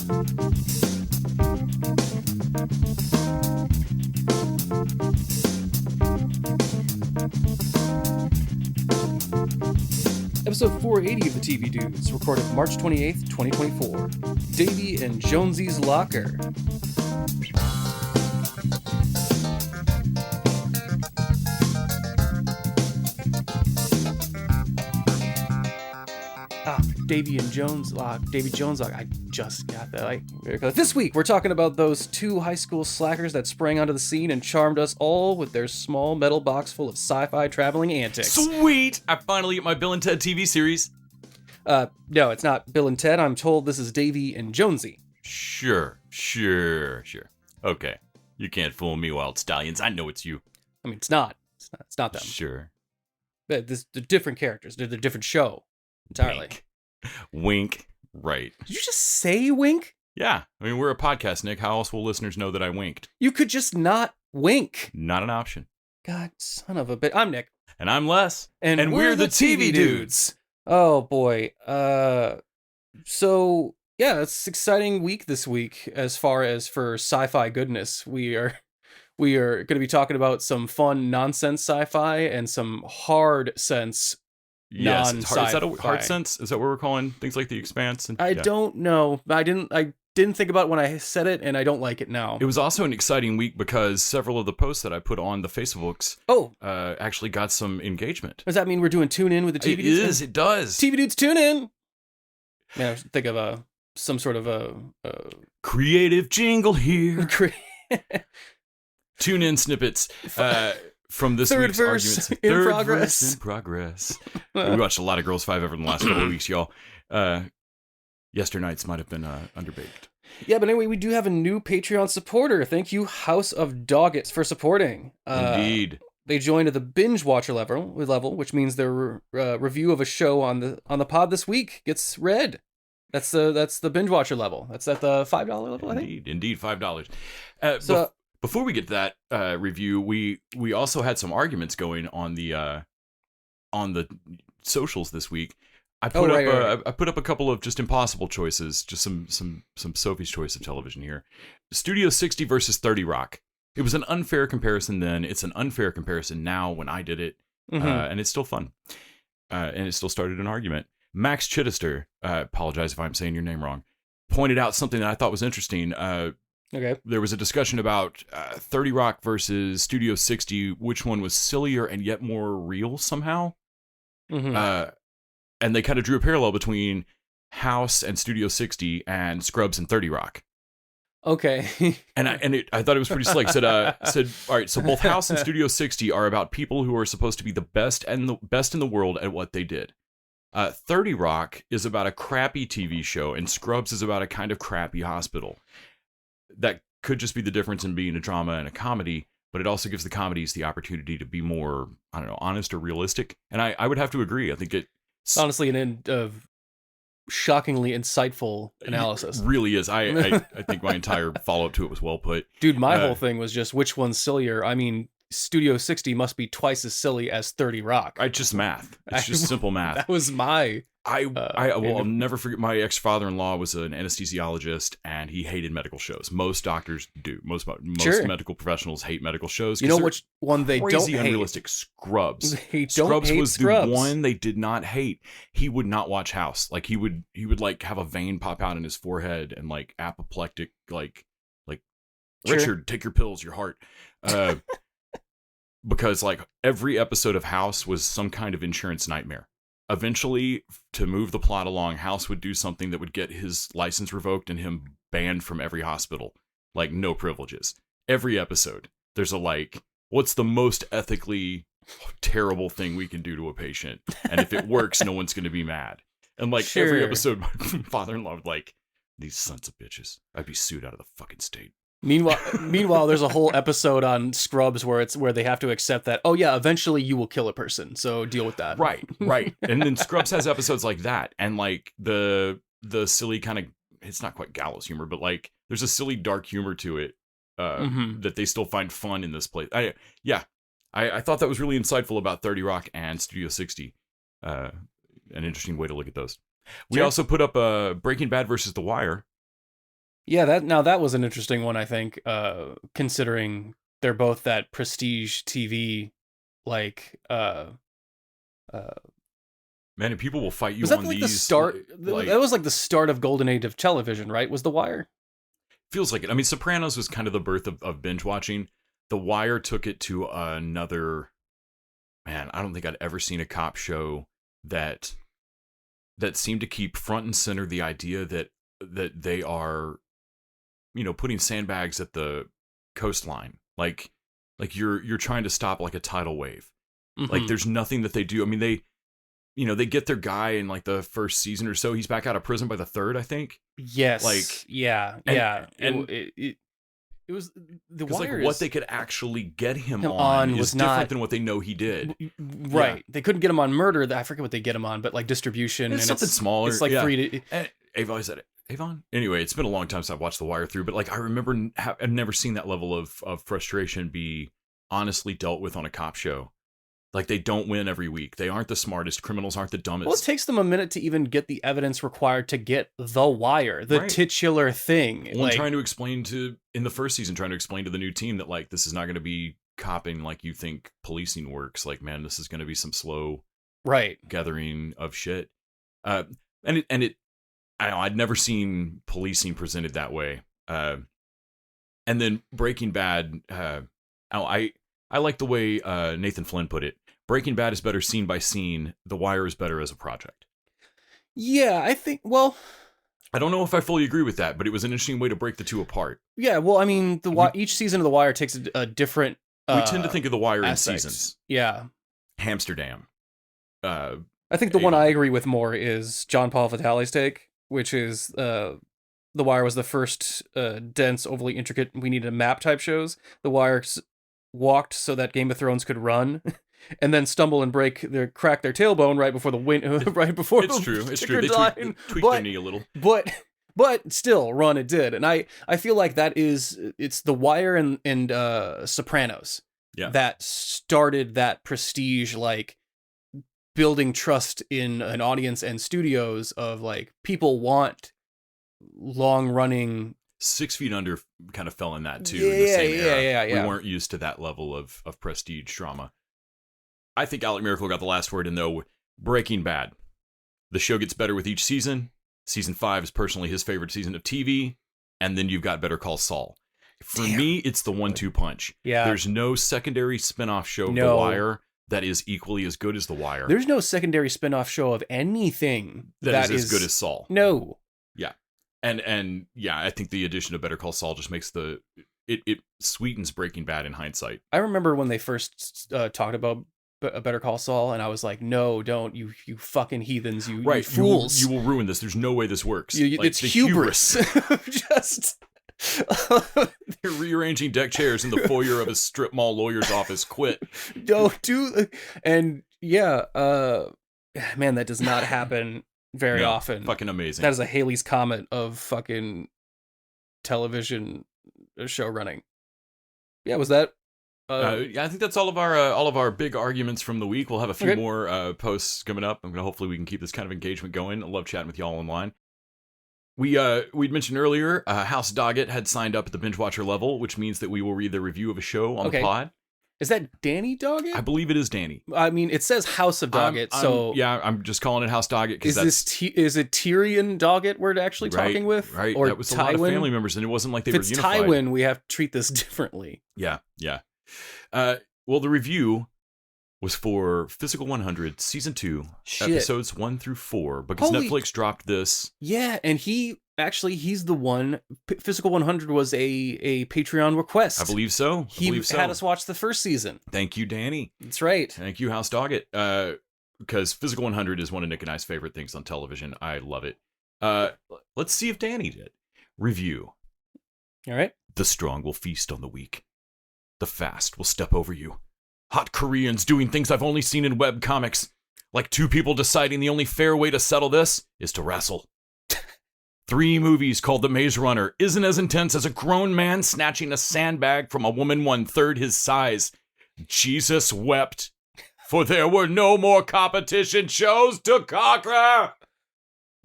Episode 480 of the TV Dudes, recorded March 28th, 2024. Davey and Jonesie's Locker. Davey and Jones Lock. Davey Jones Lock. I just got that. This week, we're talking about those two high school slackers that sprang onto the scene and charmed us all with their small metal box full of sci-fi traveling antics. Sweet! I finally get my Bill and Ted TV series. No, it's not Bill and Ted. I'm told this is Davey and Jonesie. Sure. Okay. You can't fool me, Wild Stallions. I know it's you. I mean, it's not. It's not them. Sure. But they're different characters. They're a different show entirely. Wink. Right. Did you just say wink? Yeah. I mean, we're a podcast, Nick. How else will listeners know that I winked? You could just not wink. Not an option. God, son of a bitch. I'm Nick. And I'm Les. And we're the TV Dudes. Oh, boy. So, yeah, it's an exciting week this week as far as for sci-fi goodness. We are going to be talking about some fun nonsense sci-fi and some hard sense non-sci-fi. Is that a hard sense? Is that what we're calling things like The Expanse? I don't know. I didn't think about it when I said it, and I don't like it now. It was also an exciting week because several of the posts that I put on the Facebooks actually got some engagement. Does that mean we're doing Tune In with the TV Dudes? It does. TV Dudes Tune In! Man, I think of some sort of a creative jingle here. Tune in snippets from this week's arguments. Third verse in progress. We watched a lot of Girls 5 Ever in the last couple of weeks, y'all. Yesternights might have been underbaked. Yeah, but anyway, we do have a new Patreon supporter. Thank you, House of Doggets, for supporting. Indeed. They joined at the binge watcher level, which means their review of a show on the pod this week gets read. That's the binge watcher level. That's at the $5 level, I think. Indeed, $5. Before we get to that review, we also had some arguments going on the socials this week. I put up a couple of just impossible choices, just some Sophie's Choice of television here. Studio 60 versus 30 Rock. It was an unfair comparison then. It's an unfair comparison now when I did it, and it's still fun. And it still started an argument. Max Chittister, apologize if I'm saying your name wrong, pointed out something that I thought was interesting. Okay. There was a discussion about 30 Rock versus Studio 60, which one was sillier and yet more real somehow. Mm-hmm. And they kind of drew a parallel between House and Studio 60 and Scrubs and 30 Rock. Okay. I thought it was pretty slick. Said, all right, so both House and Studio 60 are about people who are supposed to be the best in the world at what they did. 30 Rock is about a crappy TV show, and Scrubs is about a kind of crappy hospital. That could just be the difference in being a drama and a comedy, but it also gives the comedies the opportunity to be more, I don't know, honest or realistic. And I would have to agree. I think it's honestly an end of shockingly insightful analysis. It really is. I think my entire follow-up to it was well put. Dude, my whole thing was just which one's sillier. I mean, Studio 60 must be twice as silly as 30 Rock. Just math. It's just simple math. That was my... I'll never forget, my ex-father-in-law was an anesthesiologist, and he hated medical shows. Most doctors do. Most medical professionals hate medical shows. You know which one they don't hate? Unrealistic. Scrubs. They don't Scrubs hate was Scrubs. The one they did not hate. He would not watch House. Like he would like have a vein pop out in his forehead and like apoplectic, like Sure. Richard, take your pills, your heart. Because like every episode of House was some kind of insurance nightmare. Eventually, to move the plot along, House would do something that would get his license revoked and him banned from every hospital. Like, no privileges. Every episode, there's a what's the most ethically terrible thing we can do to a patient? And if it works, no one's going to be mad. And every episode, my father-in-law would these sons of bitches. I'd be sued out of the fucking state. Meanwhile, there's a whole episode on Scrubs where they have to accept that, oh yeah, eventually you will kill a person, so deal with that. Right. And then Scrubs has episodes like that, and the silly kind of, it's not quite gallows humor, but there's a silly dark humor to it that they still find fun in this place. I thought that was really insightful about 30 Rock and Studio 60. An interesting way to look at those. We also put up Breaking Bad versus The Wire. Yeah, that was an interesting one, I think, considering they're both that prestige TV, like, uh, Man, and people will fight you was that on like the these. start? Like, That was like the start of golden age of television, right? Was The Wire? feels like it. I mean, Sopranos was kind of the birth of binge watching. The Wire took it to another. Man, I don't think I'd ever seen a cop show that seemed to keep front and center the idea that they are, putting sandbags at the coastline, like you're trying to stop like a tidal wave. Like there's nothing that they do. I mean, they get their guy in like the first season or so. He's back out of prison by the third, I think. Yes. Like, yeah. And it was The Wire. Like what they could actually get him on is was different not than what they know he did. Right. Yeah. They couldn't get him on murder. I forget what they get him on, but like distribution. It's something smaller. It's like 3 to... Avon, is that Avon? Anyway, it's been a long time since I've watched The Wire through, but like I remember I've never seen that level of frustration be honestly dealt with on a cop show. Like, they don't win every week. They aren't the smartest. Criminals aren't the dumbest. Well, it takes them a minute to even get the evidence required to get The Wire, the titular thing. Well, trying to explain in the first season, trying to explain to the new team that, like, this is not going to be copping like you think policing works. Like, man, this is going to be some slow gathering of shit. I don't know, I'd never seen policing presented that way. And then Breaking Bad, I like the way Nathan Flynn put it. Breaking Bad is better scene by scene. The Wire is better as a project. Yeah, I think, well... I don't know if I fully agree with that, but it was an interesting way to break the two apart. Yeah, well, I mean, each season of The Wire takes a different we tend to think of The Wire aspects. In seasons. Yeah. Amsterdam. I think the one I agree with more is John Paul Vitale's take, which is The Wire was the first dense, overly intricate, we needed a map type shows. The Wire walked so that Game of Thrones could run. And then stumble and crack their tailbone right before the wind, right before it's true. They tweaked their knee a little, but still run it did. And I feel like it's The Wire and Sopranos that started that prestige, like building trust in an audience and studios of like people want long running. 6 Feet Under kind of fell in that too. Yeah, in the same era. Yeah. We weren't used to that level of prestige drama. I think Alec Miracle got the last word in, though. Breaking Bad. The show gets better with each season. Season 5 is personally his favorite season of TV. And then you've got Better Call Saul. For me, it's the 1-2 punch. Yeah. There's no secondary spinoff show of The Wire that is equally as good as The Wire. There's no secondary spinoff show of anything that is as good as Saul. No. Yeah. And yeah, I think the addition of Better Call Saul just makes it sweetens Breaking Bad in hindsight. I remember when they first talked about Better Call Saul, and I was like, no, don't, you fucking heathens, you fools. You will ruin this. There's no way this works. It's hubris. Just... They're rearranging deck chairs in the foyer of a strip mall lawyer's office. Quit. Don't do... And yeah, man, that does not happen very often. Fucking amazing. That is a Halley's Comet of fucking television show running. Yeah, was that... I think that's all of our big arguments from the week. We'll have a few more posts coming up. Hopefully we can keep this kind of engagement going. I love chatting with y'all online. We'd mentioned earlier, House Doggett had signed up at the Binge Watcher level, which means that we will read the review of a show on the pod. Is that Danny Doggett? I believe it is Danny. I mean, it says House of Doggett, so... Yeah, I'm just calling it House Doggett because is it Tyrion Doggett we're actually talking with? Right, or that was Tywin? A lot of family members, and it wasn't like they were unified. If it's Tywin, we have to treat this differently. Yeah. Well, the review was for Physical 100 Season 2, Episodes 1 through 4, because Netflix dropped this. Yeah, and he's the one. Physical 100 was a Patreon request. I believe so. He had us watch the first season. Thank you, Danny. That's right. Thank you, House Doggett. Because Physical 100 is one of Nick and I's favorite things on television. I love it. Let's see if Danny did. Review. All right. The strong will feast on the weak. The fast will step over you. Hot Koreans doing things I've only seen in web comics. Like two people deciding the only fair way to settle this is to wrestle. 3 movies called The Maze Runner isn't as intense as a grown man snatching a sandbag from a woman 1/3 his size. Jesus wept, for there were no more competition shows to conquer.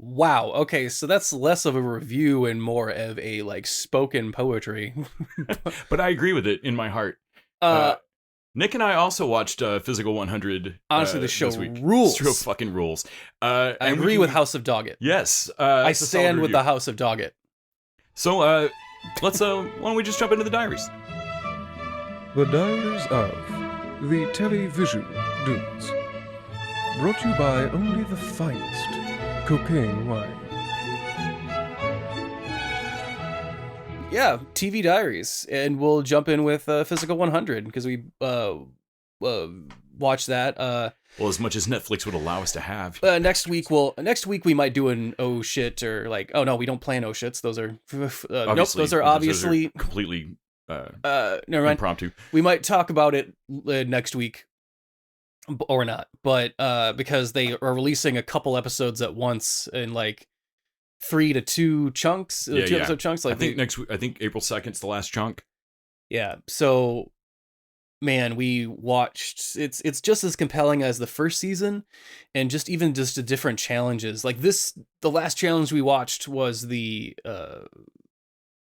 Wow. Okay, so that's less of a review and more of a like spoken poetry. But I agree with it in my heart. uh Nick and I also watched Physical 100 Honestly, the show this week. rules. Show fucking rules. I agree with House of Doggett. Yes. I stand with the House of Doggett. So let's why don't we just jump into the diaries? The Diaries of the Television Dudes. Brought to you by only the finest cocaine wine. Yeah, TV Diaries, and we'll jump in with Physical 100 because we watched that. Well, as much as Netflix would allow us to have. Next week we might do an oh shit or like oh no, we don't plan oh shits. Those are nope. Those are obviously those are completely never mind. impromptu. We might talk about it next week or not, but because they are releasing a couple episodes at once in like 3 to 2 chunks, 2 episode chunks. Like I think April 2nd's the last chunk. Yeah. So, man, we watched. It's just as compelling as the first season, and just the different challenges. Like the last challenge we watched was the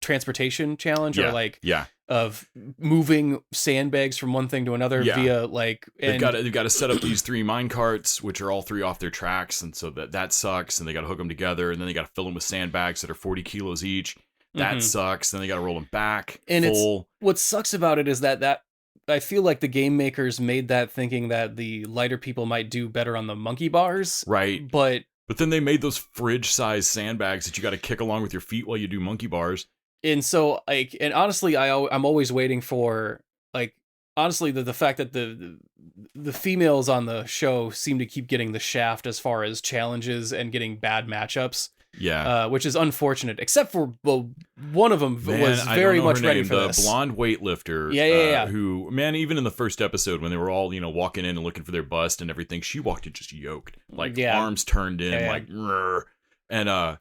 transportation challenge, or like of moving sandbags from one thing to another via like. They've got to set up these 3 mine carts, which are all 3 off their tracks, and so that sucks. And they got to hook them together, and then they got to fill them with sandbags that are 40 kilos each. That sucks. Then they got to roll them back. And full. What sucks about it is that I feel like the game makers made that thinking that the lighter people might do better on the monkey bars, right? But then they made those fridge-sized sandbags that you got to kick along with your feet while you do monkey bars. And so, like, and honestly, I'm always waiting for, like, honestly, the fact that the females on the show seem to keep getting the shaft as far as challenges and getting bad matchups. Yeah. Which is unfortunate, except for one of them was very much ready for this. The blonde weightlifter. Yeah. Who, man, even in the first episode when they were all, walking in and looking for their bust and everything, she walked in just yoked. Like, arms turned in, like, rrr. And,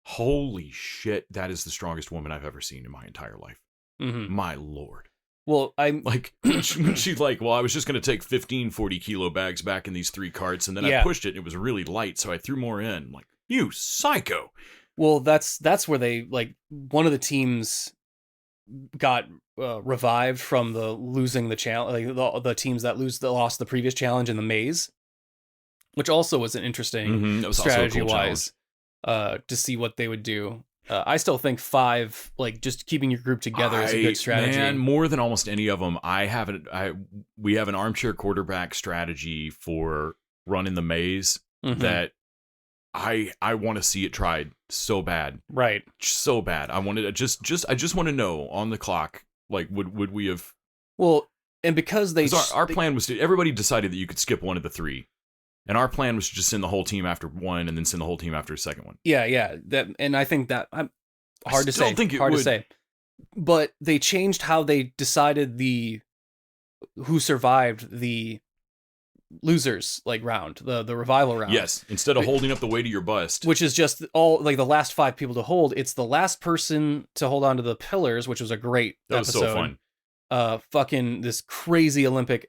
holy shit, that is the strongest woman I've ever seen in my entire life. Mm-hmm. My lord. Well, I'm like, she's like, well, I was just going to take 15 40-kilo bags back in these 3 carts, and then I pushed it, and it was really light, so I threw more in. I'm like, you psycho. Well, that's where they, like, one of the teams got revived from the losing the challenge, like the teams that lost the previous challenge in the maze, which also was an interesting strategy-wise. To see what they would do. I still think 5, like, just keeping your group together is a good strategy. Man, more than almost any of them, we have an armchair quarterback strategy for running the maze that I want to see it tried so bad. Right. So bad. I wanted to I just want to know on the clock, like, would we have... Well, and because our plan was everybody decided that you could skip one of the 3. And our plan was to just send the whole team after one and then send the whole team after a second one. Yeah. And I think that hard to say. Hard to say. But they changed how they decided who survived the losers like round, the revival round. Yes. Instead of holding up the weight of your bust. Which is just all like the last 5 people to hold. It's the last person to hold onto the pillars, which was a great episode. That was so fun. Fucking this crazy Olympic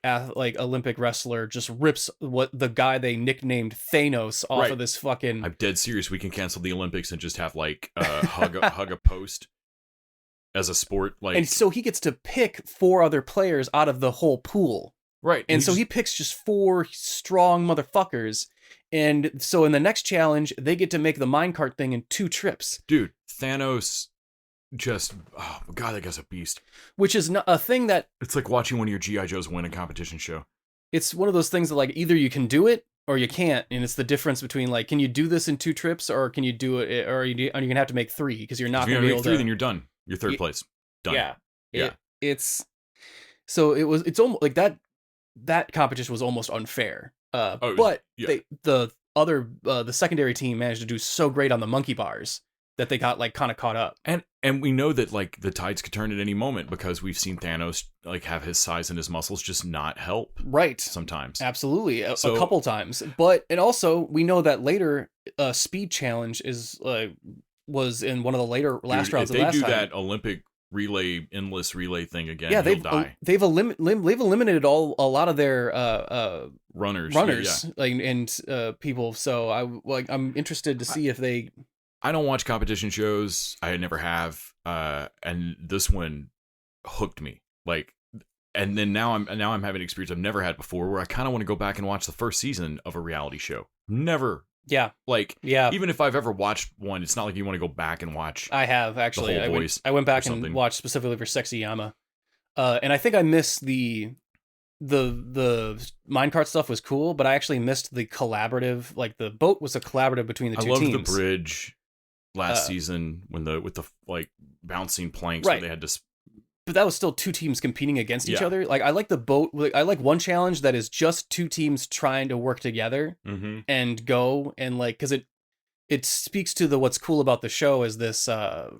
wrestler just rips the guy they nicknamed Thanos off of this fucking. I'm dead serious. We can cancel the Olympics and just have like hug a post as a sport. Like, and so he gets to pick 4 other players out of the whole pool. Right. And so he picks just 4 strong motherfuckers. And so in the next challenge, they get to make the minecart thing in 2 trips. Dude, Thanos. Just, oh god, that guy's a beast. Which is not a thing that... It's like watching one of your G.I. Joes win a competition show. It's one of those things that, like, either you can do it or you can't. And it's the difference between, like, can you do this in 2 trips or can you do it, or you're going to have to make 3 because you're not going to be able to... If you're going to make 3, then you're done. You're third place. Done. Yeah. So it's almost, like, that competition was almost unfair. The secondary team managed to do so great on the monkey bars that they got, like, kind of caught up. And we know that, like, the tides could turn at any moment because we've seen Thanos, like, have his size and his muscles just not help. Right. Sometimes. Absolutely. A couple times. And also, we know that later, speed challenge was in one of the last rounds of last time. If they do that Olympic endless relay thing again, Yeah, he'll die. they've eliminated a lot of their Runners, yeah. like and people. So I'm interested to see if they. I don't watch competition shows. I never have. And this one hooked me. Like, and then now I'm having an experience I've never had before, where I kind of want to go back and watch the first season of a reality show. Never. Yeah. Like, yeah. Even if I've ever watched one, it's not like you want to go back and watch. I have actually. The Whole Voice I went back and watched specifically for Sexy Yama, and I think I missed the minecart stuff was cool, but I actually missed the collaborative. Like the boat was a collaborative between the two teams. I loved the bridge last season with the like bouncing planks where they had to. But that was still two teams competing against each other. Like I like the boat. I like one challenge that is just two teams trying to work together and go and like because it speaks to what's cool about the show is this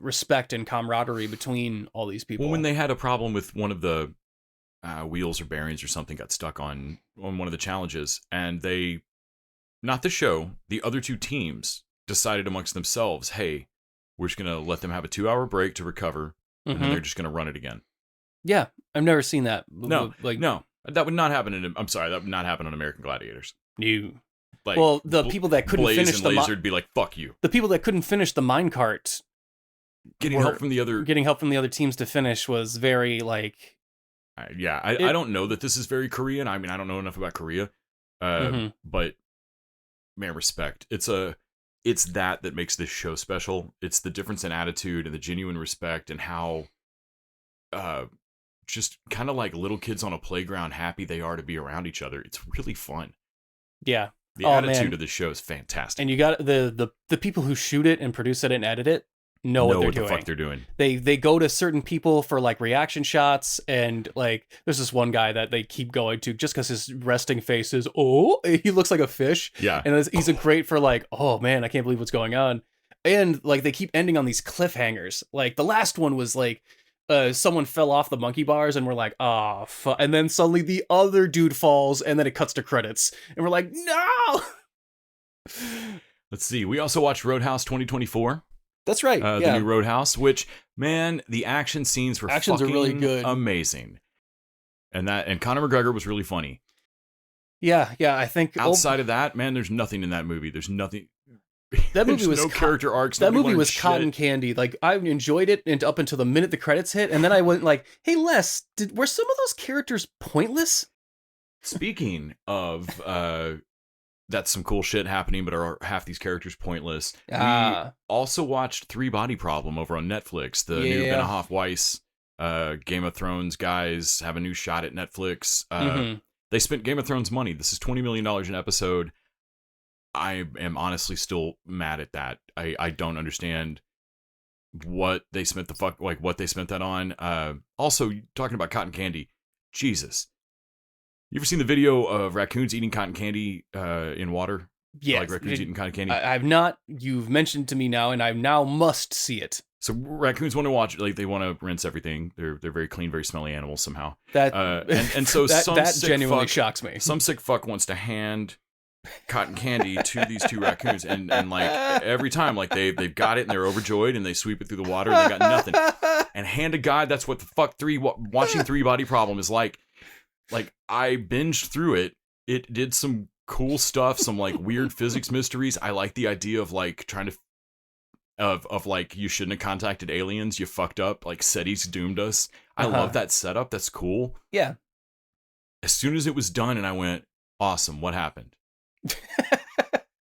respect and camaraderie between all these people. Well, when they had a problem with one of the wheels or bearings or something got stuck on one of the challenges, and they, not the show, the other two teams decided amongst themselves, hey, we're just gonna let them have a 2-hour break to recover. And then they're just going to run it again. Yeah, I've never seen that. No, that would not happen I'm sorry, that would not happen on American Gladiators. You. Like, well, the people that couldn't finish the Laser would be like, fuck you. The people that couldn't finish the minecart, getting help from the other teams to finish was very like. I don't know that this is very Korean. I mean, I don't know enough about Korea, but man, respect. It's that makes this show special. It's the difference in attitude and the genuine respect and how just kind of like little kids on a playground happy they are to be around each other. It's really fun. Yeah. The attitude of the show is fantastic. And you got the people who shoot it and produce it and edit it know what the fuck they're doing. They go to certain people for like reaction shots, and like there's this one guy that they keep going to just because his resting face is he looks like a fish. Yeah, and he's a great for like, oh man, I can't believe what's going on. And like they keep ending on these cliffhangers. Like the last one was like someone fell off the monkey bars and we're like, and then suddenly the other dude falls and then it cuts to credits and we're like, no. Let's see, we also watched Roadhouse 2024. That's right. The new Roadhouse, which, man, the action scenes were are really good, amazing, and Conor McGregor was really funny. Yeah. I think outside of that, man, there's nothing in that movie. There's nothing. That movie was no character arcs. That movie was cotton candy. Like I enjoyed it and up until the minute the credits hit, and then I went like, "Hey, Les, were some of those characters pointless?" Speaking of that's some cool shit happening, but are half these characters pointless. We also watched Three Body Problem over on Netflix. The new Benioff Weiss Game of Thrones guys have a new shot at Netflix. They spent Game of Thrones money. This is $20 million an episode. I am honestly still mad at that. I don't understand what they spent what they spent that on. Also, talking about cotton candy, Jesus. You ever seen the video of raccoons eating cotton candy in water? Yes. Like raccoons eating cotton candy? I've not. You've mentioned to me now, and I now must see it. So raccoons want to watch, like they want to rinse everything. They're very clean, very smelly animals somehow. That and so that genuinely shocks me. Some sick fuck wants to hand cotton candy to these two raccoons, and like every time, like they've got it and they're overjoyed and they sweep it through the water and they got nothing. And hand to God, that's what the fuck watching Three Body Problem is like. Like, I binged through it. It did some cool stuff, some, like, weird physics mysteries. I like the idea of, like, trying to... Of like, you shouldn't have contacted aliens. You fucked up. Like, SETI's doomed us. I love that setup. That's cool. Yeah. As soon as it was done and I went, awesome, what happened?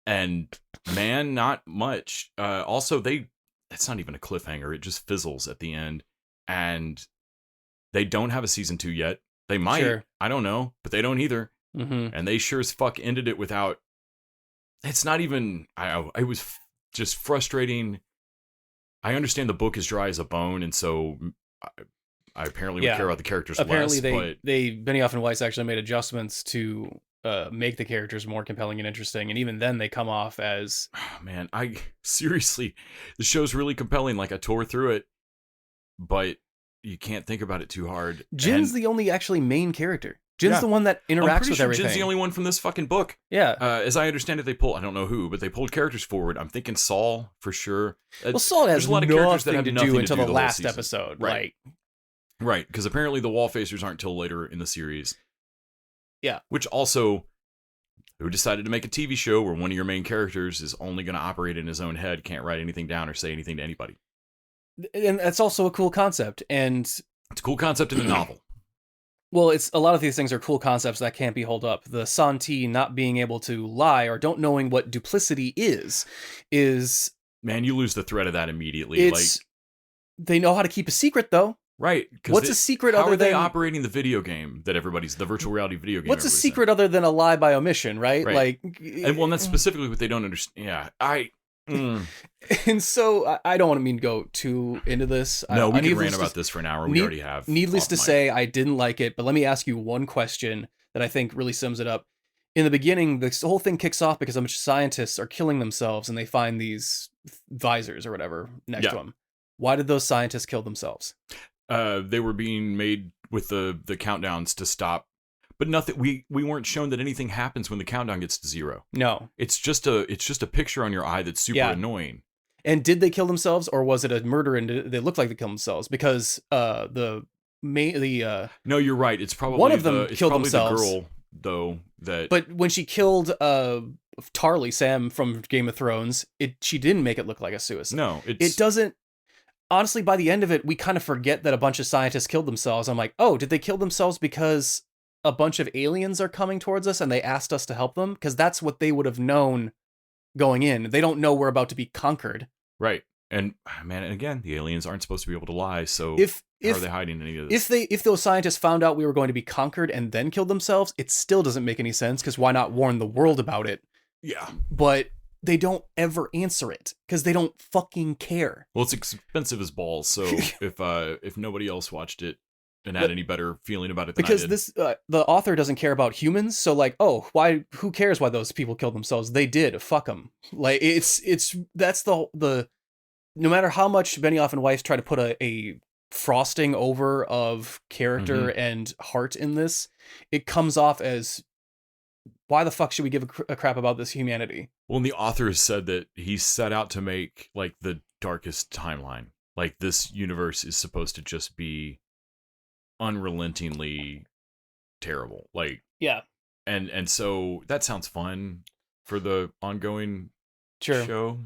And, man, not much. Also, it's not even a cliffhanger. It just fizzles at the end. And they don't have a season 2 yet. They might. Sure. I don't know, but they don't either. And they sure as fuck ended it without. It's not even. It was just frustrating. I understand the book is dry as a bone, and so I apparently would care about the characters apparently less. Benioff and Weiss actually made adjustments to make the characters more compelling and interesting, and even then they come off as. Man, seriously, the show's really compelling. Like I tore through it, but. You can't think about it too hard. Jin's the only actually main character. Jin's Yeah. the one that I'm interacts pretty with sure everything. Jin's the only one from this fucking book. Yeah. As I understand it, I don't know who, but they pulled characters forward. I'm thinking Saul for sure. Well, Saul has There's a lot of characters that nothing have to do nothing until to do the whole last season. episode. Right. Right, because apparently the wall facers aren't till later in the series. Yeah. Which also, who decided to make a TV show where one of your main characters is only going to operate in his own head, can't write anything down or say anything to anybody. And that's also a cool concept. And it's a cool concept in a novel. Well, it's a lot of these things are cool concepts that can't be held up. The Santi not being able to lie or don't knowing what duplicity is man, you lose the thread of that immediately. They know how to keep a secret though. Right. What's a secret how other are they than operating the video game that the virtual reality video game? What's a secret other than a lie by omission, right? Right. And that's specifically what they don't understand. Yeah. And so I don't want to go too into this. No, we can rant about this for an hour. We already have. Needless to say, I didn't like it, but let me ask you one question that I think really sums it up. In the beginning, this whole thing kicks off because a bunch of scientists are killing themselves and they find these visors or whatever next to them. Why did those scientists kill themselves? They were being made with the countdowns to stop. But nothing. We weren't shown that anything happens when the countdown gets to 0. No, it's just a picture on your eye that's super annoying. And did they kill themselves, or was it a murder and they looked like they killed themselves? Because no, you're right. It's probably one of them killed themselves. The girl, though. But when she killed Tarly, Sam from Game of Thrones, she didn't make it look like a suicide. No, it doesn't. Honestly, by the end of it, we kind of forget that a bunch of scientists killed themselves. I'm like, oh, did they kill themselves because a bunch of aliens are coming towards us and they asked us to help them? Because that's what they would have known going in. They don't know we're about to be conquered. Right. And man, again, the aliens aren't supposed to be able to lie. So how are they hiding any of this? If those scientists found out we were going to be conquered and then killed themselves, it still doesn't make any sense, because why not warn the world about it? Yeah. But they don't ever answer it because they don't fucking care. Well, it's expensive as balls. So if nobody else watched it and had any better feeling about it than because I did. The author doesn't care about humans, so like, oh, who cares why those people killed themselves? They did. Fuck them. Like that's the no matter how much Benioff and Weiss try to put a frosting over of character and heart in this, it comes off as, why the fuck should we give a crap about this humanity? Well, and the author has said that he set out to make like the darkest timeline. Like, this universe is supposed to just be unrelentingly terrible. Like, yeah. And so that sounds fun for the ongoing show.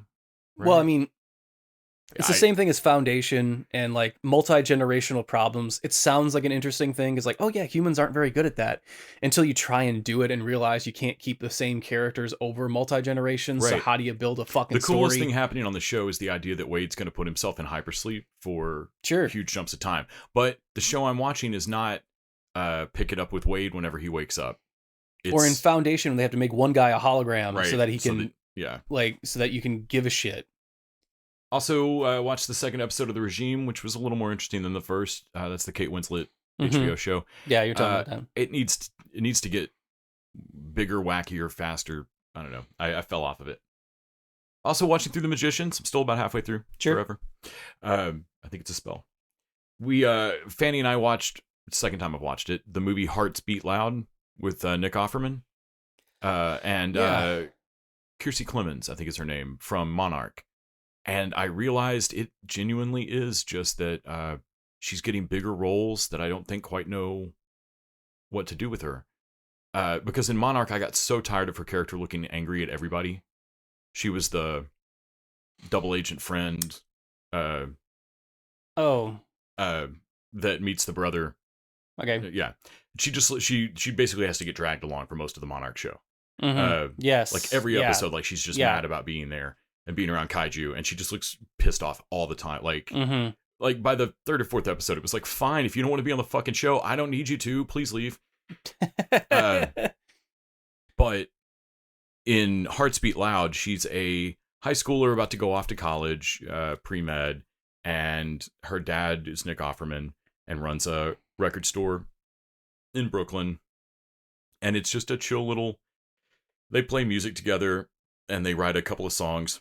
Right? Well, I mean, it's the same thing as Foundation and like multi-generational problems. It sounds like an interesting thing. It's like, oh yeah, humans aren't very good at that, until you try and do it and realize you can't keep the same characters over multi-generations. Right. So how do you build a fucking story? The coolest thing happening on the show is the idea that Wade's going to put himself in hypersleep for huge jumps of time. But the show I'm watching is not pick it up with Wade whenever he wakes up. Or in Foundation, they have to make one guy a hologram so that he can, so that you can give a shit. Also, watched the second episode of The Regime, which was a little more interesting than the first. That's the Kate Winslet HBO show. Yeah, you're talking about that. It needs to get bigger, wackier, faster. I don't know. I fell off of it. Also, watching through The Magicians. I'm still about halfway through. Forever. I think it's a spell. Fanny and I watched, second time I've watched it, the movie Hearts Beat Loud with Nick Offerman and Kiersey Clemens, I think is her name, from Monarch. And I realized it genuinely is just that she's getting bigger roles that I don't think quite know what to do with her. Because in Monarch, I got so tired of her character looking angry at everybody. She was the double agent friend that meets the brother. Okay. Yeah. She basically has to get dragged along for most of the Monarch show. Yes. Like every episode, like she's just mad about being there and being around kaiju, and she just looks pissed off all the time. Like, like by the third or fourth episode, it was like, fine, if you don't want to be on the fucking show, I don't need you to. Please leave. But in Hearts Beat Loud, she's a high schooler about to go off to college, pre-med, and her dad is Nick Offerman and runs a record store in Brooklyn. And it's just a chill little, they play music together and they write a couple of songs.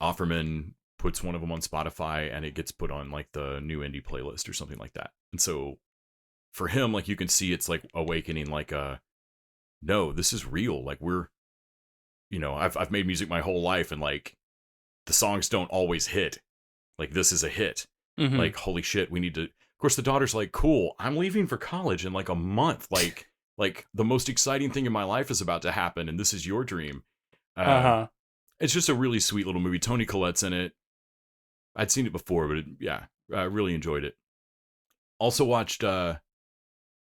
Offerman puts one of them on Spotify and it gets put on like the new indie playlist or something like that. And so for him, like, you can see it's like awakening, like, no, this is real. Like, I've made music my whole life, and like the songs don't always hit. Like, this is a hit. Mm-hmm. Like, holy shit, we need to. Of course, the daughter's like, cool, I'm leaving for college in like a month. Like the most exciting thing in my life is about to happen, and this is your dream. It's just a really sweet little movie. Toni Collette's in it. I'd seen it before, but I really enjoyed it. Also watched, of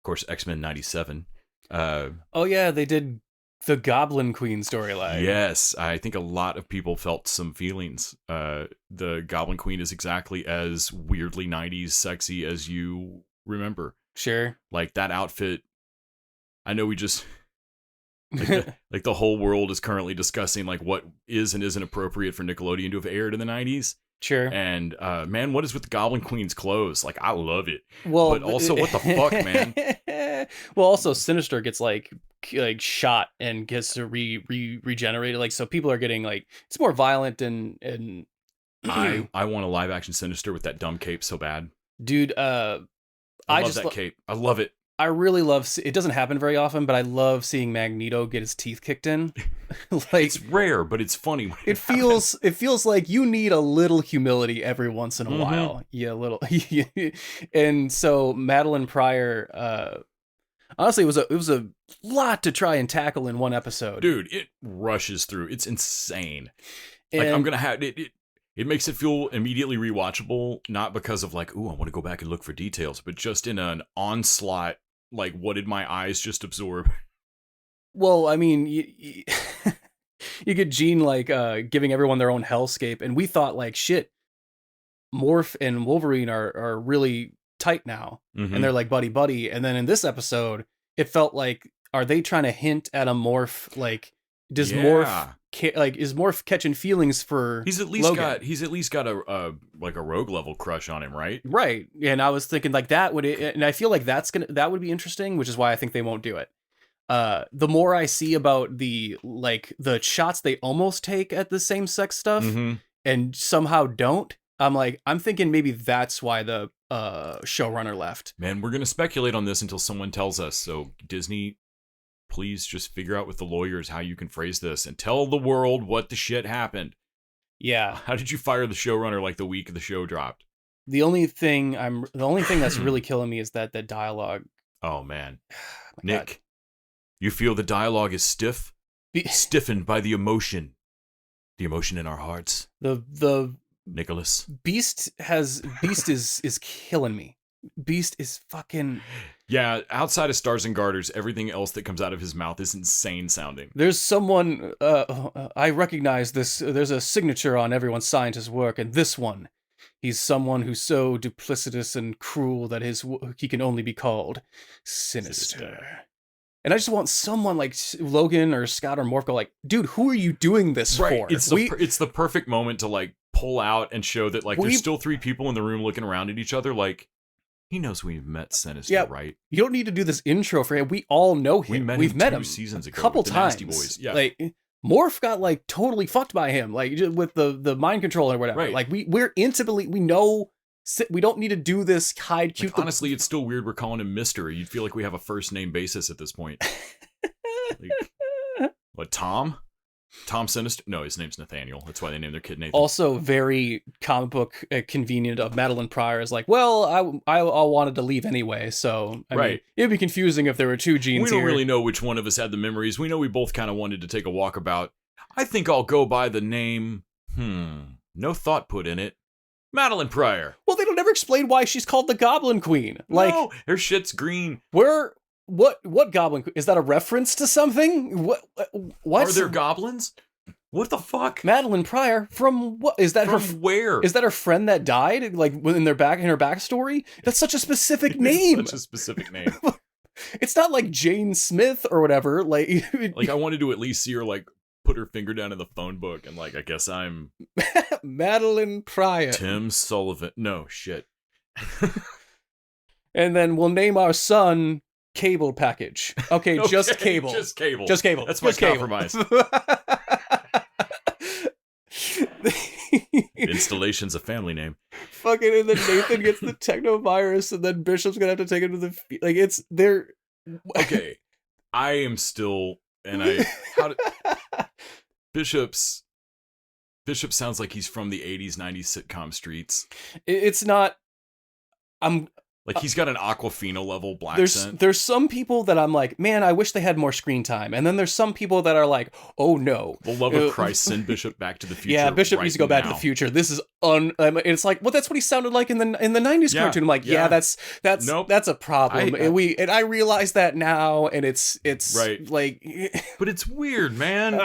course, X-Men 97. Oh yeah, they did the Goblin Queen storyline. Yes, I think a lot of people felt some feelings. The Goblin Queen is exactly as weirdly 90s sexy as you remember. Sure. Like, that outfit, I know we just... like the whole world is currently discussing like what is and isn't appropriate for Nickelodeon to have aired in the 90s. Sure. And man, what is with the Goblin Queen's clothes? Like, I love it. Well, but also, what the fuck, man? Well, also Sinister gets like shot and gets to regenerated. Like, so people are getting like, it's more violent and I want a live action Sinister with that dumb cape so bad. Dude, I love that cape. I love it. I really love, it doesn't happen very often, but I love seeing Magneto get his teeth kicked in. Like, it's rare, but it's funny. It feels like you need a little humility every once in a while. Yeah, a little. And so Madeline Pryor, honestly, it was a lot to try and tackle in one episode. Dude, it rushes through. It's insane. And like, I'm gonna have it. It makes it feel immediately rewatchable, not because of like, ooh, I want to go back and look for details, but just in an onslaught. Like, what did my eyes just absorb? Well, I mean, you get Jean, like, giving everyone their own hellscape, and we thought, like, shit, Morph and Wolverine are really tight now, and they're, like, buddy-buddy, and then in this episode, it felt like, are they trying to hint at a Morph, like, does Morph... is Morph catching feelings for he's at least Logan? got a rogue level crush on him, right? Right. And I was thinking like that and I feel like that would be interesting, which is why I think they won't do it. The more I see about the shots they almost take at the same sex stuff and somehow don't, I'm thinking maybe that's why the showrunner left. Man, we're gonna speculate on this until someone tells us. So Disney, please just figure out with the lawyers how you can phrase this and tell the world what the shit happened. Yeah. How did you fire the showrunner like the week the show dropped? The only thing that's really killing me is that the dialogue. Oh man. Nick, God. You feel the dialogue is stiff? Stiffened by the emotion. The emotion in our hearts. The Nicholas. Beast is killing me. Beast is fucking... Yeah, outside of Stars and Garters, everything else that comes out of his mouth is insane sounding. There's someone, I recognize this, there's a signature on everyone's scientist's work, and this one, he's someone who's so duplicitous and cruel that he can only be called Sinister. And I just want someone like Logan or Scott or Morph go like, dude, who are you doing this for? It's the perfect moment to like pull out and show that like there's still three people in the room looking around at each other like, he knows we've met Sinister, right? You don't need to do this intro for him. We all know him. We've met him seasons ago, a couple times. Nasty Boys. Yeah. Like Morph got like totally fucked by him, like with the mind control or whatever. Right. Like we're intimately, we know. We don't need to do this hide cute. Like, honestly, it's still weird we're calling him Mister. You'd feel like we have a first name basis at this point. Like, what, Tom? Tom Sinister? No, his name's Nathaniel. That's why they named their kid Nathan. Also, very comic book convenient of Madeline Pryor is like, well, I wanted to leave anyway, so I mean, it'd be confusing if there were two Jeans. We don't really know which one of us had the memories. We know we both kind of wanted to take a walkabout. I think I'll go by the name. No thought put in it. Madeline Pryor. Well, they don't ever explain why she's called the Goblin Queen. Like, no, her shit's green. What Goblin Queen? Is that a reference to something? What? Are there goblins? What the fuck? Madeline Pryor from what? Is that from her? Where? Is that her friend that died? Like in her backstory? That's such a specific name. Such a specific name. It's not like Jane Smith or whatever. Like I wanted to at least see her like put her finger down in the phone book and like, I guess I'm Madeline Pryor. Tim Sullivan. No shit. And then we'll name our son Cable Package. Okay, just Cable. Just Cable. Just Cable. That's my compromise. Installation's a family name. Fucking, and then Nathan gets the technovirus, and then Bishop's gonna have to take him to the they're okay. I am still, and Bishop sounds like he's from the 80s, 90s sitcom streets. It's not. I'm like he's got an Aquafina level black accent. There's some people that I'm like, man, I wish they had more screen time, and then there's some people that are like, oh no, the love of Christ, send Bishop back to the future. Yeah, Bishop needs to go back to the future. This is it's like, well, that's what he sounded like in the 90s cartoon. I'm like, that's a problem. And I realize that now, and it's right. Like, but it's weird, man.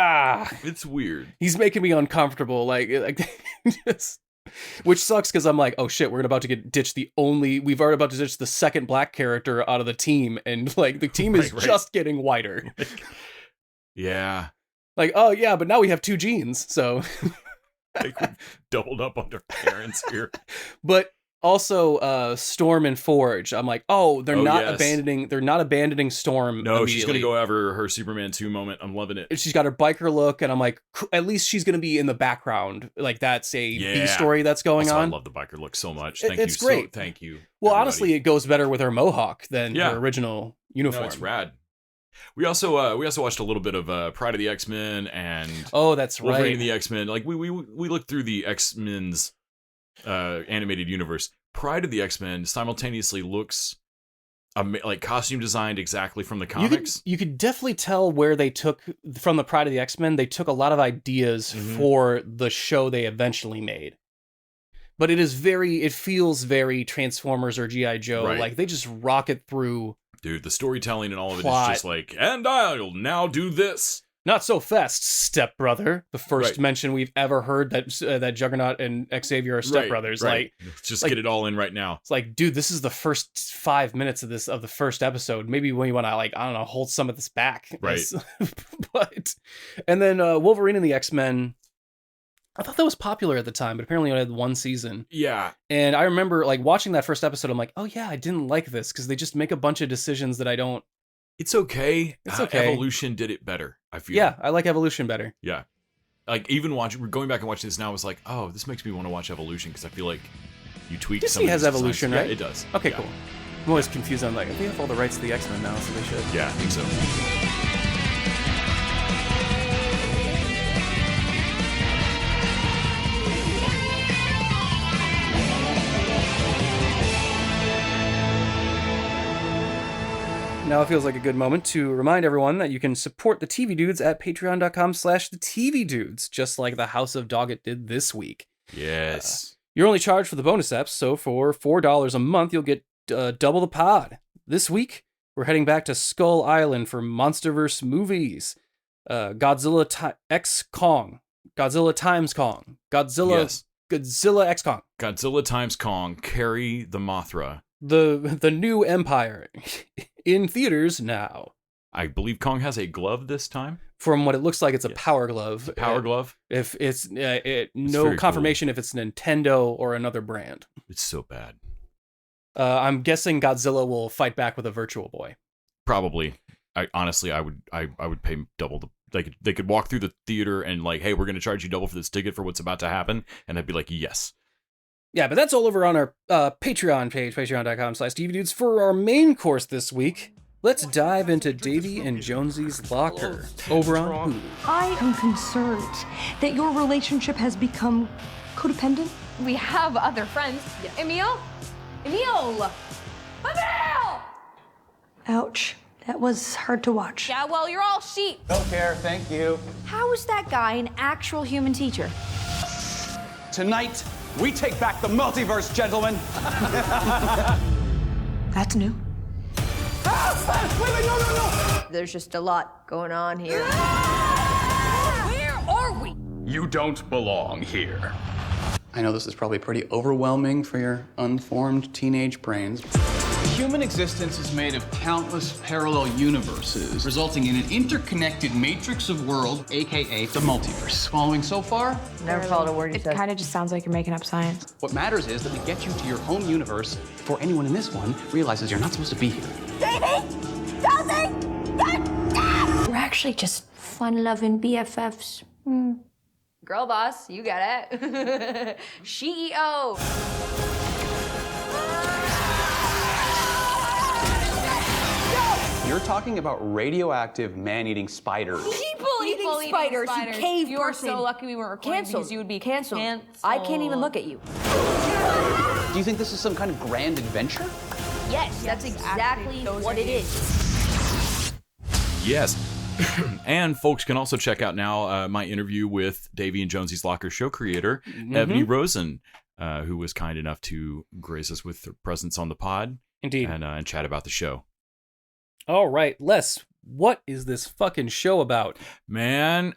It's weird. He's making me uncomfortable. Like just. Which sucks because I'm like, oh shit, we're about to we've already about to ditch the second black character out of the team, and like the team is just getting whiter. Yeah. Like, oh yeah, but now we have 2 genes, so like we've doubled up on their parents here. But also Storm and Forge, I'm like, they're not abandoning Storm. No, she's gonna go over her Superman 2 moment. I'm loving it. She's got her biker look, and I'm like, at least she's gonna be in the background. Like that's a B story that's going on. I love the biker look so much. It's great. Thank you. Well, everybody. Honestly, it goes better with her mohawk than her original uniform. No, it's rad. We also watched a little bit of Pride of the X-Men and that's Wolverine right. and the X-Men. Like we looked through the X-Men's animated universe. Pride of the X-Men simultaneously looks like costume designed exactly from the comics. You could definitely tell where they took from the Pride of the X-Men. They took a lot of ideas for the show they eventually made. But it feels very Transformers or G.I. Joe. Right. Like they just rocket through. Dude, the storytelling and all of it is just like, and I'll now do this. Not so fast, stepbrother. The first mention we've ever heard that Juggernaut and Xavier are stepbrothers. Right. Like, let's just get it all in right now. It's like, dude, this is the first 5 minutes of the first episode. Maybe when you want to hold some of this back. Right. And then Wolverine and the X-Men. I thought that was popular at the time, but apparently it only had 1 season. Yeah. And I remember watching that first episode. I'm like, oh yeah, I didn't like this because they just make a bunch of decisions that I don't. It's okay. It's okay. Evolution did it better, I feel. Yeah, I like Evolution better. Yeah. Like, even going back and watching this now, I was like, oh, this makes me want to watch Evolution, because I feel like you tweak Disney has Evolution, designs. right? Yeah, it does. Okay, cool. I'm always confused. I'm like, they have all the rights to the X-Men now, so they should. Yeah, I think so. Now it feels like a good moment to remind everyone that you can support the TV Dudes at patreon.com/thetvdudes, just like the House of Doggett did this week. Yes. You're only charged for the bonus eps, so for $4 a month, you'll get double the pod. This week, we're heading back to Skull Island for Monsterverse movies. Godzilla X Kong. Godzilla times Kong. Godzilla X Kong. Godzilla times Kong. Carry the Mothra. The new Empire. In theaters now. I believe Kong has a glove this time. From what it looks like, it's a power glove. A power glove? If it's no confirmation if it's Nintendo or another brand. It's so bad. I'm guessing Godzilla will fight back with a Virtual Boy. Probably. I would pay double the. They could walk through the theater and hey, we're going to charge you double for this ticket for what's about to happen, and I'd be like, yes. Yeah, but that's all over on our Patreon page, patreon.com/TVDudes. For our main course this week, let's dive into Davey and Jonesie's locker over on Hulu. I am concerned that your relationship has become codependent. We have other friends. Yeah. Emil! Ouch. That was hard to watch. Yeah, well, you're all sheep. Don't care, thank you. How is that guy an actual human teacher? Tonight, we take back the multiverse, gentlemen. That's new. Wait, no. There's just a lot going on here. Where are we? You don't belong here. I know this is probably pretty overwhelming for your unformed teenage brains. Human existence is made of countless parallel universes, resulting in an interconnected matrix of world, aka the multiverse. Following so far? Never followed a word you said. It kind of just sounds like you're making up science. What matters is that we get you to your home universe before anyone in this one realizes you're not supposed to be here. We're actually just fun-loving BFFs. Girl boss, you got it. CEO. You're talking about radioactive man-eating spiders. People-eating spiders, you cave You are person. so lucky we weren't recording Canceled. because you would be canceled. canceled. I can't even look at you. Do you think this is some kind of grand adventure? Yes, that's exactly what it is. Yes. And folks can also check out now my interview with Davey and Jonesie's Locker show creator, EVANY Rosen, who was kind enough to grace us with her presence on the pod. Indeed. And chat about the show. All right, Les, what is this fucking show about? Man,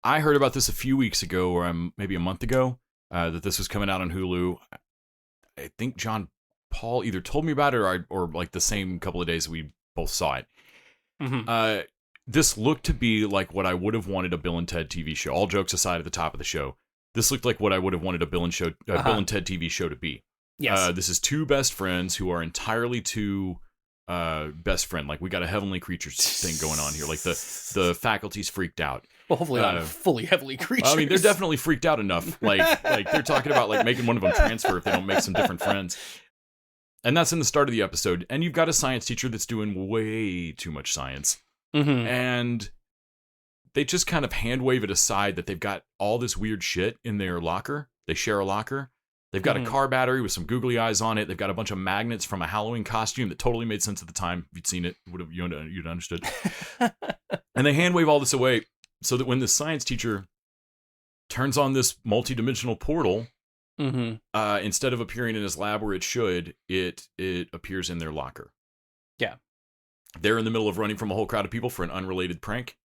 I heard about this a few weeks ago, or maybe a month ago, that this was coming out on Hulu. I think John Paul either told me about it or like the same couple of days we both saw it. Mm-hmm. This looked to be like what I would have wanted a Bill and Ted TV show. All jokes aside at the top of the show, this looked like what I would have wanted a Bill and Ted TV show to be. Yes. This is two best friends who are entirely two best friend. Like, we got a heavenly creatures thing going on here. Like, the faculty's freaked out. Well, hopefully not fully heavily creatures. I mean, they're definitely freaked out enough. Like they're talking about like making one of them transfer if they don't make some different friends. And that's in the start of the episode. And you've got a science teacher that's doing way too much science. Mm-hmm. And they just kind of hand wave it aside that they've got all this weird shit in their locker. They share a locker. They've got a car battery with some googly eyes on it. They've got a bunch of magnets from a Halloween costume that totally made sense at the time. If you'd seen it, you'd understood. And they hand wave all this away so that when the science teacher turns on this multidimensional portal, instead of appearing in his lab where it should, it appears in their locker. Yeah. They're in the middle of running from a whole crowd of people for an unrelated prank.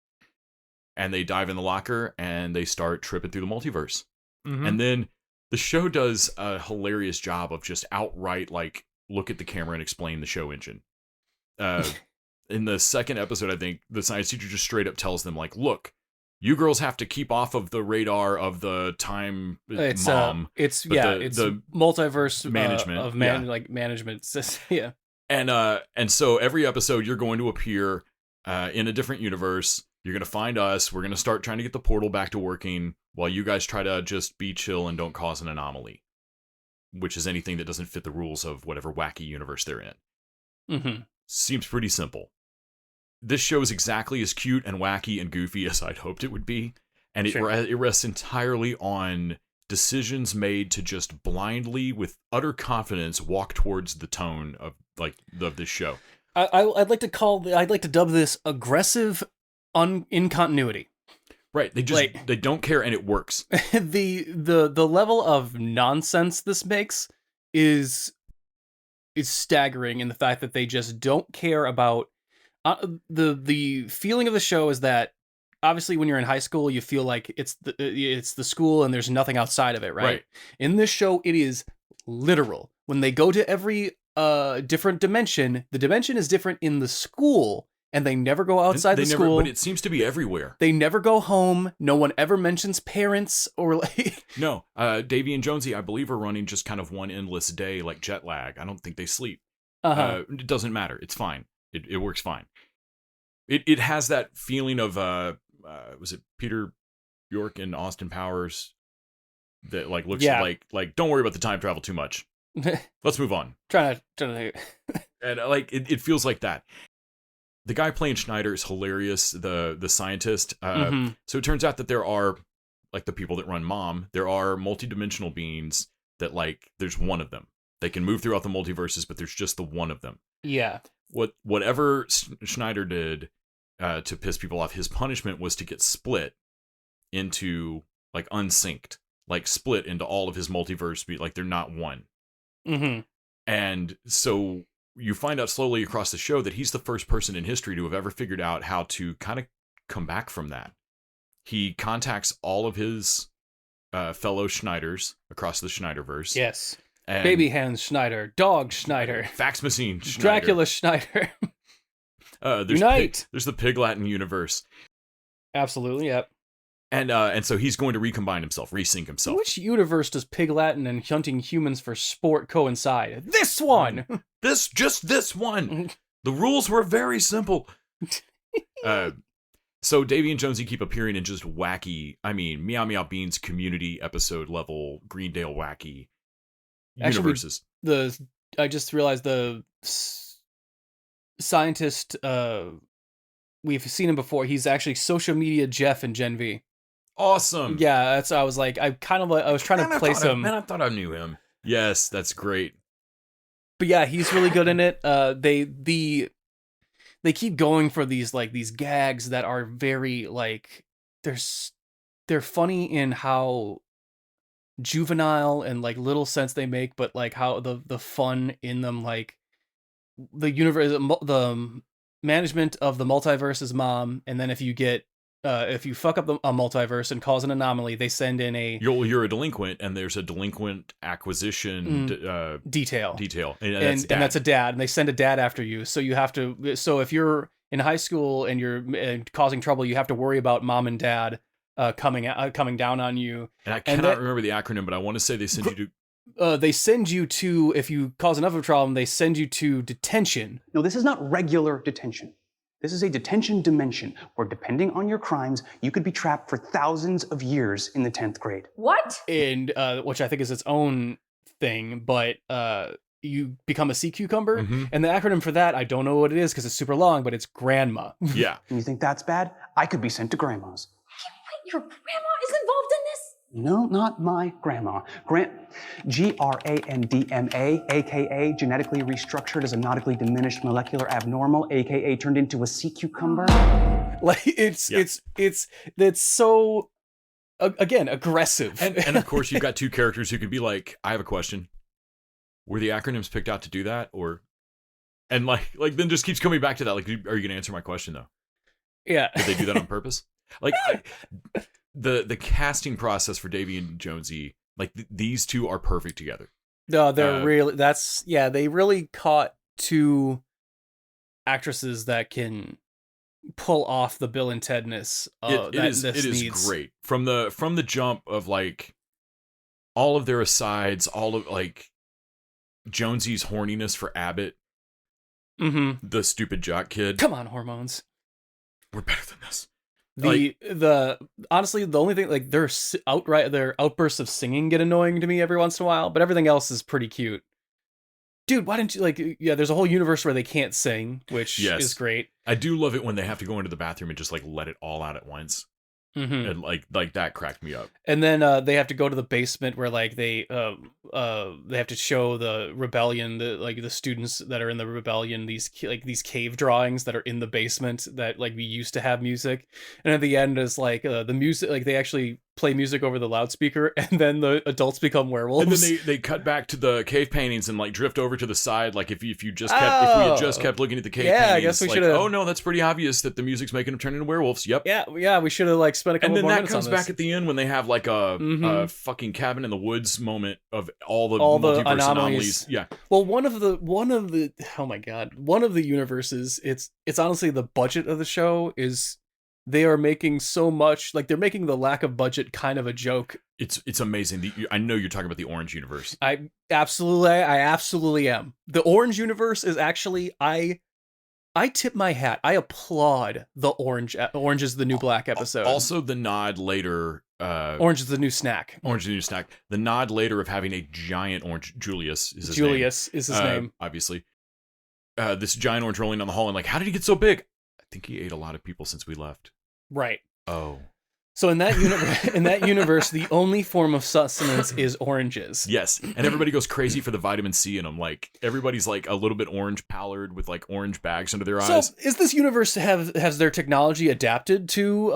And they dive in the locker and they start tripping through the multiverse. And then the show does a hilarious job of just outright, like, look at the camera and explain the show engine. In the second episode, I think, the science teacher just straight up tells them, like, look, you girls have to keep off of the radar of the time mom. It's the multiverse management of like management. Yeah. And so every episode you're going to appear in a different universe. You're going to find us. We're going to start trying to get the portal back to working while you guys try to just be chill and don't cause an anomaly, which is anything that doesn't fit the rules of whatever wacky universe they're in. Mm-hmm. Seems pretty simple. This show is exactly as cute and wacky and goofy as I'd hoped it would be. And it rests entirely on decisions made to just blindly, with utter confidence, walk towards the tone of this show. I'd like to dub this aggressive in continuity. Right. They don't care, and it works. the level of nonsense this makes is staggering in the fact that they just don't care about the feeling of the show is that obviously when you're in high school you feel like it's the school and there's nothing outside of it, right? In this show it is literal. When they go to every different dimension, the dimension is different in the school. And they never go outside the school. But it seems to be everywhere. They never go home. No one ever mentions parents or like... No. Davey and Jonesie, I believe, are running just kind of one endless day, like jet lag. I don't think they sleep. It doesn't matter. It's fine. It works fine. It has that feeling of, was it Peter York and Austin Powers that like looks like don't worry about the time travel too much. Let's move on. Trying to And like it feels like that. The guy playing Schneider is hilarious, the scientist. So it turns out that there are, like the people that run Mom, there are multidimensional beings that, like, there's one of them. They can move throughout the multiverses, but there's just the one of them. Yeah. Whatever Schneider did to piss people off, his punishment was to get split into, like, unsynced. Like, split into all of his multiverse, like, they're not one. Mm-hmm. And so... you find out slowly across the show that he's the first person in history to have ever figured out how to kind of come back from that. He contacts all of his fellow Schneiders across the Schneiderverse. Yes. And Baby Hands Schneider, Dog Schneider, Fax Machine Schneider, Dracula Schneider. Unite! There's the Pig Latin universe. Absolutely, yep. And so he's going to recombine himself, resync himself. Which universe does Pig Latin and hunting humans for sport coincide? This one! Just this one! The rules were very simple. So Davey and Jonesie keep appearing in just wacky, I mean, Meow Meow Beans community episode level Greendale wacky universes. I just realized the scientist, we've seen him before. He's actually Social Media Jeff in Gen V. Awesome. Yeah, that's. I was like, I was trying to place him. Man, I thought I knew him. Yes, that's great. But yeah, he's really good in it. They keep going for these gags that are very like they're funny in how juvenile and like little sense they make, but like how the fun in them, like the universe, the management of the multiverse's mom, and then if you fuck up a multiverse and cause an anomaly, they send in you're a delinquent, and there's a delinquent acquisition detail, and that's a dad, and they send a dad after you. So you have to. So if you're in high school and you're causing trouble, you have to worry about mom and dad coming down on you. And I cannot remember the acronym, but I want to say they send you to. They send you to, if you cause enough of a problem, they send you to detention. No, this is not regular detention. This is a detention dimension where, depending on your crimes, you could be trapped for thousands of years in the 10th grade. What? And which I think is its own thing, but you become a sea cucumber, and the acronym for that, I don't know what it is because it's super long, but it's grandma. Yeah. And you think that's bad? I could be sent to grandma's. Wait, your grandma is involved in this? No, not my grandma. GRANDMA, aka genetically restructured as a nautically diminished molecular abnormal, aka turned into a sea cucumber. Like it's so again aggressive. And of course you've got two characters who can be like, I have a question. Were the acronyms picked out to do that, or and like then just keeps coming back to that? Like, are you gonna answer my question though? Yeah. Did they do that on purpose? Like the casting process for Davey and Jonesie, like these two are perfect together. No, they're really. They really caught two actresses that can pull off the Bill and Tedness. It is great from the jump of like all of their asides, all of like Jonesie's horniness for Abbott, the stupid jock kid. Come on, hormones. We're better than this. Honestly, the only thing, like, their outbursts of singing get annoying to me every once in a while, but everything else is pretty cute. Dude, why didn't you, there's a whole universe where they can't sing, which is great. I do love it when they have to go into the bathroom and just like let it all out at once. And like that cracked me up. And then they have to go to the basement where like they have to show the rebellion, the students that are in the rebellion, these cave drawings that are in the basement that like we used to have music. And at the end is like the music, like they actually play music over the loudspeaker, and then the adults become werewolves. And then they cut back to the cave paintings and like drift over to the side. Like if we had just kept looking at the cave paintings, I guess we should have. Oh no, that's pretty obvious that the music's making them turn into werewolves. Yep. Yeah, we should have like spent a couple more minutes on this. And then that comes back at the end when they have like a fucking cabin in the woods moment of all the multiverse anomalies. Yeah. Well, one of the oh my god, one of the universes. It's honestly the budget of the show is. They are making so much, like they're making the lack of budget kind of a joke. It's amazing. I know you're talking about the Orange universe. I absolutely am. The Orange universe is actually, I tip my hat. I applaud the Orange. Orange is the New Black episode. Also, the nod later. Orange is the new snack. Orange is the new snack. The nod later of having a giant orange. Julius is his name. Obviously, this giant orange rolling down the hall, and like, how did he get so big? I think he ate a lot of people since we left. Right. Oh. So in that universe, the only form of sustenance is oranges. Yes, and everybody goes crazy for the vitamin C in them. Like everybody's like a little bit orange pallid with like orange bags under their eyes. So is this universe has their technology adapted to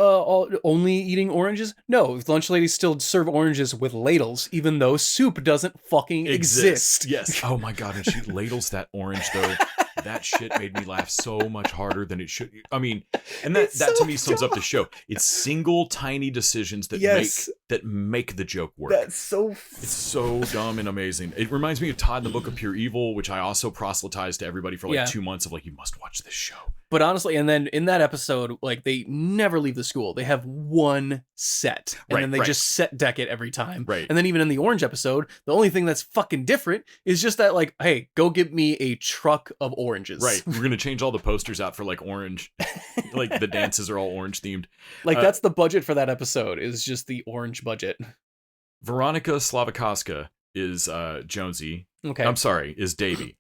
only eating oranges? No, lunch ladies still serve oranges with ladles, even though soup doesn't fucking exist. Yes. Oh my god, and she ladles that orange though. That shit made me laugh so much harder than it should. I mean, and that to me sums up the show. It's single tiny decisions that make that make the joke work. That's so... It's so dumb and amazing. It reminds me of Todd and the Book of Pure Evil, which I also proselytized to everybody for like 2 months of like, you must watch this show. But honestly, and then in that episode, like they never leave the school. They have one set, and then they just set deck it every time. Right. And then even in the orange episode, the only thing that's fucking different is just that, like, hey, go get me a truck of oranges. Right. We're gonna change all the posters out for like orange, like the dances are all orange themed. Like that's the budget for that episode, is just the orange budget. Veronica Slavikoska is Jonesie. Okay. I'm sorry, is Davey.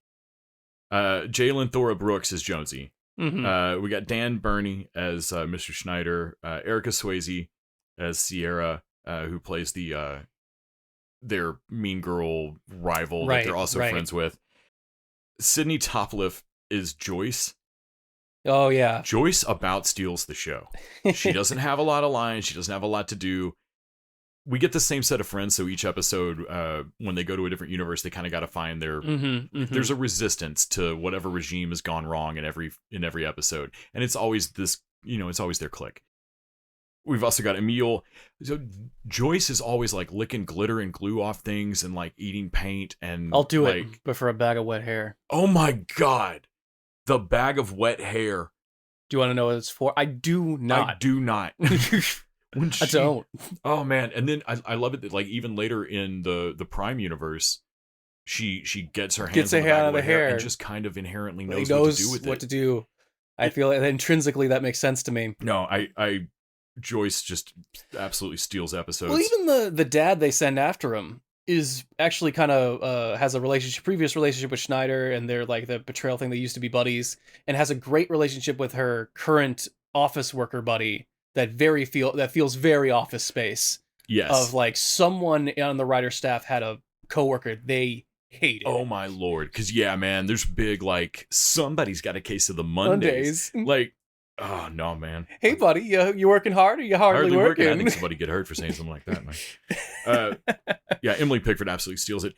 Jalen Thora Brooks is Jonesie. Mm-hmm. We got Dan Burney as Mr. Schneider, Erica Swayze as Sierra, who plays their mean girl rival that they're also friends with. Sydney Topliff is Joyce. Oh yeah. Joyce about steals the show. She doesn't have a lot of lines. She doesn't have a lot to do. We get the same set of friends, so each episode, when they go to a different universe, they kind of got to find their. There's a resistance to whatever regime has gone wrong in every episode, and it's always this. It's always their clique. We've also got Emil. So Joyce is always like licking glitter and glue off things and like eating paint and. I'll do it, but for a bag of wet hair. Oh my god, the bag of wet hair. Do you want to know what it's for? I do not. I do not. I don't. Oh man, and then I love it that like even later in the Prime universe, she gets her hands on the bag of hair and just kind of inherently knows what to do with it. What to do. I feel like intrinsically that makes sense to me. No, I Joyce just absolutely steals episodes. Well, even the dad they send after him is actually kind of has a previous relationship with Schneider, and they're like the betrayal thing. They used to be buddies, and has a great relationship with her current office worker buddy. That feels very Office Space. Yes. Of like someone on the writer staff had a coworker they hated. Oh my lord. Because yeah, man, there's big like somebody's got a case of the Mondays. Like, oh no, man. Hey buddy, you working hard or you hardly working? I think somebody get hurt for saying something like that, man. Yeah, Emily Pickford absolutely steals it.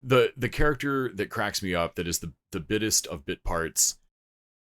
The character that cracks me up, that is the bittest of bit parts,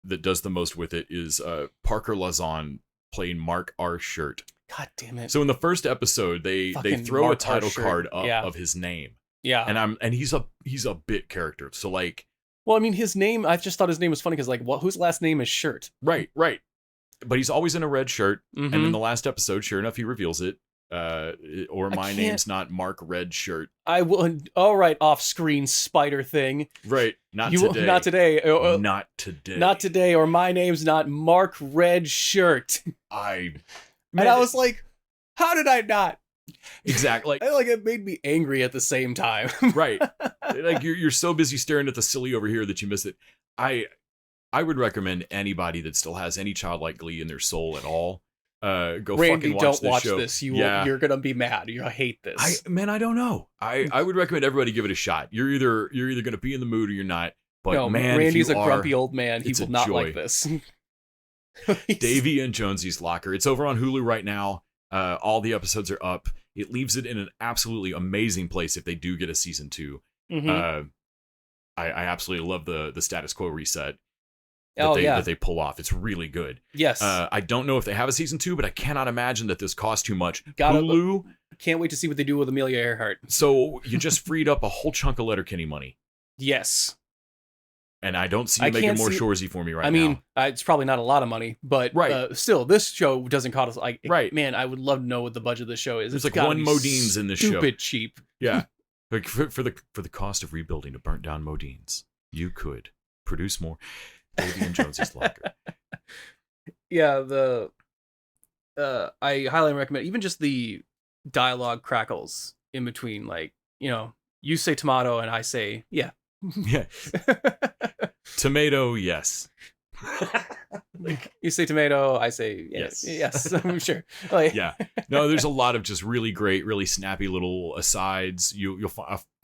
that does the most with it, is Parker Lazon playing Mark R. Shirt. God damn it. So in the first episode, they throw Mark a title card up of his name. Yeah. And he's a bit character. So like, well, I mean, his name, I just thought his name was funny because like, whose last name is Shirt? Right. But he's always in a red shirt. And in the last episode, sure enough, he reveals it. My name's not Mark Red Shirt. I will. All right, off-screen spider thing. Right. Not today. Not today. Not today. Not today. Or my name's not Mark Red Shirt. And I was like, how did I not? Exactly. Like it made me angry at the same time. Right. Like you're so busy staring at the silly over here that you miss it. I would recommend anybody that still has any childlike glee in their soul at all. Go Randy, fucking watch don't this watch show. this. You're gonna be mad. You'll hate this. I don't know. I would recommend everybody give it a shot. You're either gonna be in the mood or you're not. But no, man, Randy's if you a grumpy old man. He will not joy. like this. Davey and Jonesie's Locker. It's over on Hulu right now. All the episodes are up. It leaves it in an absolutely amazing place if they do get a season 2. I absolutely love the status quo reset. That they pull off. It's really good. Yes. I don't know if they have a season 2, but I cannot imagine that this costs too much. Hulu. Can't wait to see what they do with Amelia Earhart. So you just freed up a whole chunk of Letterkenny money. Yes. And I don't see you making more Shoresy for me right now. I mean, it's probably not a lot of money, but still, this show doesn't cost us like. Right. Man, I would love to know what the budget of the show is. There's like one Modine's in this show. Stupid cheap. Yeah. Like for the cost of rebuilding a burnt down Modine's, you could produce more. Davey and Jonesie's Locker. Yeah, I highly recommend even just the dialogue crackles in between, like, you say tomato and I say yeah. Yeah. Tomato, yes. Like, you say tomato, I say yes. I'm sure. Like, yeah. No, there's a lot of just really great, really snappy little asides.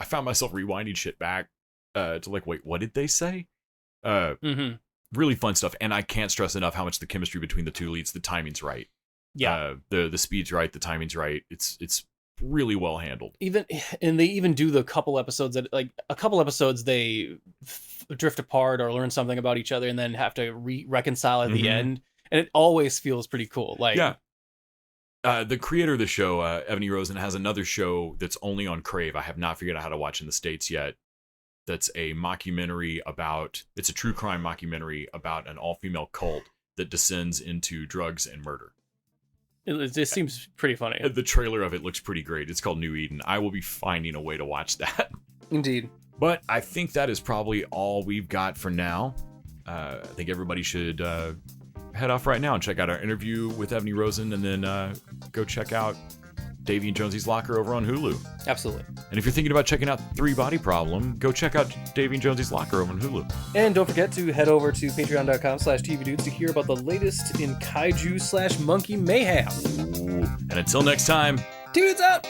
I found myself rewinding shit back to like, wait, what did they say? Really fun stuff, and I can't stress enough how much the chemistry between the two leads, the timing's right. Yeah, the speed's right, the timing's right. It's really well handled. They even do the couple episodes that, like, a couple episodes they drift apart or learn something about each other and then have to reconcile at the end, and it always feels pretty cool. Like, yeah, The creator of the show, EVANY ROSEN, has another show that's only on Crave. I have not figured out how to watch in the States yet. That's a mockumentary it's a true crime mockumentary about an all-female cult that descends into drugs and murder. It just seems pretty funny. The trailer of it looks pretty great. It's called New Eden. I will be finding a way to watch that. Indeed. But I think that is probably all we've got for now. I think everybody should head off right now and check out our interview with EVANY ROSEN, and then go check out Davey and Jonesie's Locker over on Hulu. Absolutely. And if you're thinking about checking out Three Body Problem, go check out Davey and Jonesie's Locker over on Hulu. And don't forget to head over to patreon.com/tvdudes to hear about the latest in kaiju/monkey mayhem. Ooh. And until next time, Dudes out!